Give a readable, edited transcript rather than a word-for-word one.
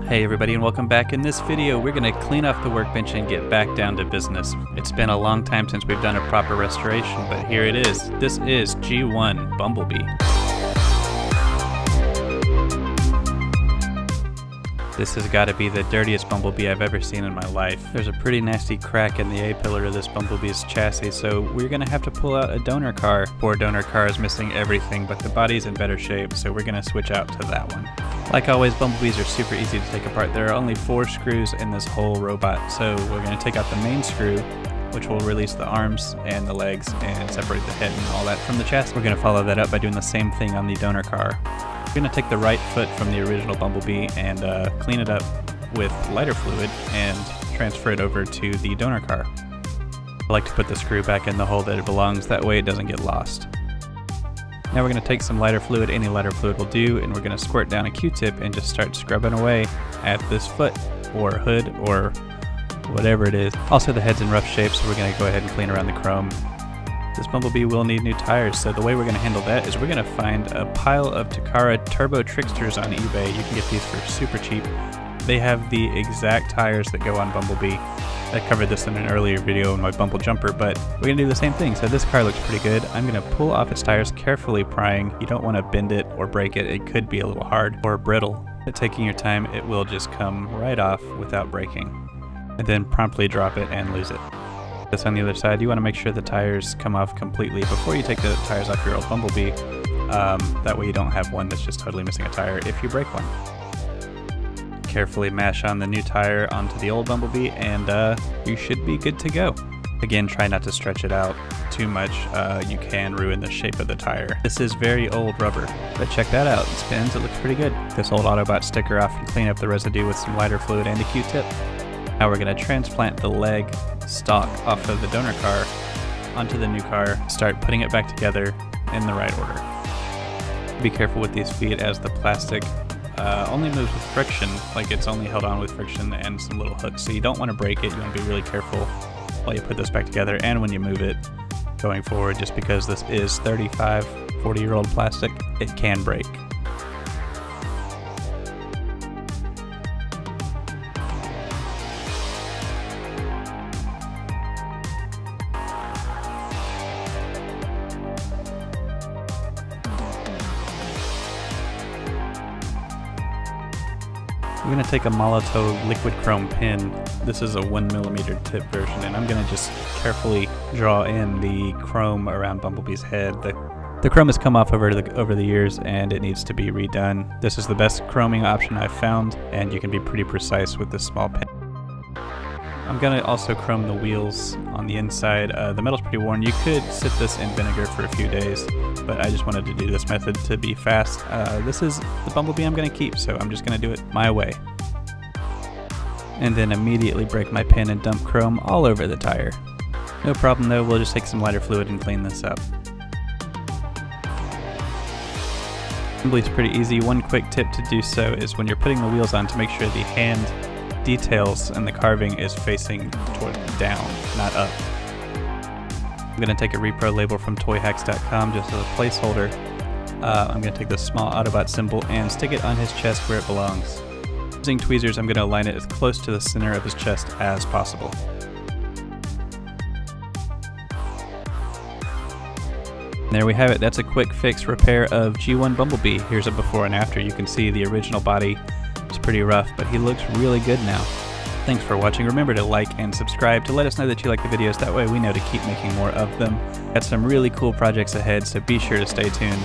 Hey everybody, and welcome back. In this video we're going to clean off the workbench and get back down to business. It's been a long time since we've done a proper restoration, but here it is. This is G1 Bumblebee. This has got to be the dirtiest Bumblebee I've ever seen in my life. There's a pretty nasty crack in the A-pillar of this Bumblebee's chassis, so we're going to have to pull out a donor car. Poor donor car is missing everything, but the body's in better shape, so we're going to switch out to that one. Like always, Bumblebees are super easy to take apart. There are only 4 screws in this whole robot, so we're going to take out the main screw, which will release the arms and the legs and separate the head and all that from the chassis. We're going to follow that up by doing the same thing on the donor car. We're going to take the right foot from the original Bumblebee and clean it up with lighter fluid and transfer it over to the donor car. I like to put the screw back in the hole that it belongs, that way it doesn't get lost. Now we're going to take some lighter fluid, any lighter fluid will do, and we're going to squirt down a Q-tip and just start scrubbing away at this foot or hood or whatever it is. Also, the head's in rough shape, so we're going to go ahead and clean around the chrome. This Bumblebee will need new tires, so the way we're going to handle that is we're going to find a pile of Takara Turbo Tricksters on eBay. You can get these for super cheap. They have the exact tires that go on Bumblebee. I covered this in an earlier video in my Bumble Jumper, but we're going to do the same thing. So this car looks pretty good. I'm going to pull off its tires, carefully prying. You don't want to bend it or break it. It could be a little hard or brittle. But taking your time, it will just come right off without breaking. And then promptly drop it and lose it. This on the other side, you want to make sure the tires come off completely before you take the tires off your old Bumblebee. That way you don't have one that's just totally missing a tire if you break one. Carefully mash on the new tire onto the old Bumblebee and you should be good to go. Again, try not to stretch it out too much. You can ruin the shape of the tire. This is very old rubber, but check that out. It spins, it looks pretty good. This old Autobot sticker off and clean up the residue with some lighter fluid and a Q-tip. Now we're going to transplant the leg stock off of the donor car onto the new car, start putting it back together in the right order. Be careful with these feet as the plastic only moves with friction, like it's only held on with friction and some little hooks, so you don't want to break it. You want to be really careful while you put this back together and when you move it going forward, just because this is 35, 40-year-old plastic, it can break. I'm going to take a Molotov liquid chrome pin. This is a 1mm tip version, and I'm going to just carefully draw in the chrome around Bumblebee's head. The chrome has come off over the years and it needs to be redone. This is the best chroming option I've found, and you can be pretty precise with this small pin. I'm going to also chrome the wheels on the inside. The metal's pretty worn. You could sit this in vinegar for a few days, but I just wanted to do this method to be fast. This is the Bumblebee I'm going to keep, so I'm just going to do it my way. And then immediately break my pin and dump chrome all over the tire. No problem though, we'll just take some lighter fluid and clean this up. Assembly's pretty easy. One quick tip to do so is when you're putting the wheels on, to make sure the hand details and the carving is facing toward down, not up. I'm going to take a repro label from toyhacks.com just as a placeholder. I'm going to take this small Autobot symbol and stick it on his chest where it belongs. Using tweezers, I'm going to align it as close to the center of his chest as possible. And there we have it. That's a quick fix repair of G1 Bumblebee. Here's a before and after. You can see the original body is pretty rough, but he looks really good now. Thanks for watching. Remember to like and subscribe to let us know that you like the videos. That way we know to keep making more of them. Got some really cool projects ahead, so be sure to stay tuned.